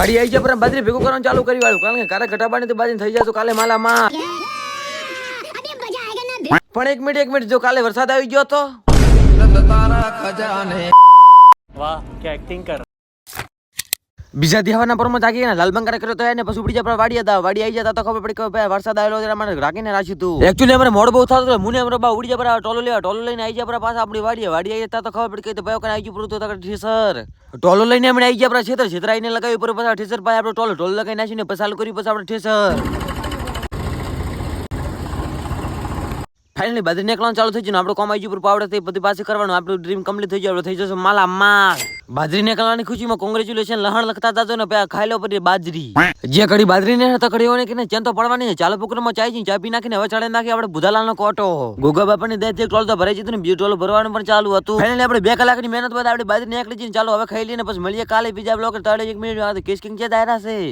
વાડી આવી જાય પણ બાજરી ભેગું કરવાનું ચાલુ કરી વાળું, કારણ કે કારે ઘટાબાની તો બાજરી થઈ જશે કાલે માલામાં. પણ એક મિનિટ જો કાલે વરસાદ આવી ગયો તો વાહ क्या एक्टिंग कर બીજા દેવાના પરમ જાગી ને લાલબંગાર કર્યો તો એને પછી ઉપડી જાય વાડી હતા, વાડી આવી જતા તો ખબર પડી કે ભાઈ વરસાદ આવેલો છે, મને રાખીને રાખ્યું હતું. એકચ્યુઅલી અમારે મોડ બહુ થતો મુને અમારો બા ઉડી જાય ટોલો લેવા, ટોલો લઈને આવી જાય પાછા આપણી વાડી આવી જતા તો ખબર પડી કે ભાઈ કઈ આવી ગયું પૂરું તો ઠીસર ટોલો લઈને અમે આવી ગયા છેતર છેતરાઈને લગાવી ઉપર પાછા ઠીસર ભાઈ આપણે ટોલો લગાવી નાખીને પછી ચાલુ કરી પછી આપણે ઠીસર ફાઇનલી બાજરી નીકળવાનું ચાલુ થઈ ગયું. આપણે કોમ આવી ઉપર પાવડે બધી પાછી કરવાનું, આપણું ડ્રીમ કમ્પ્લીટ થઈ જાય, થઈ જશે માલા માલ. બાજરી નીકળવાની ખુશીમાં કોંગ્રેચ્યુલેશન લહણ લખતા જાજો ને પેલા ખાઈ લો પછી બાજરી જે કડી બાજરી ને તો કડી હોને કે ચેન તો પડવાની ચાલો પુકરમાં ચા પી નાખીને હવે ચડે નાખી આપણે બુધાલાલ નો કોટો ગોગા બાપાની દે ટોલ તો ભરાઈ જતું ને બીજું ટોલ ભરવાનું પણ ચાલુ હતું. ફાઇનલી આપણે 2 કલાકની મહેનત બાદ આપણે બાજરી નીકળી જઈને ચાલો હવે ખાઈ લઈને પછી મળીએ કાલે બીજા બ્લોગ તળે 1 મિનિટ કિસ કિંગ છે દાયરા છે.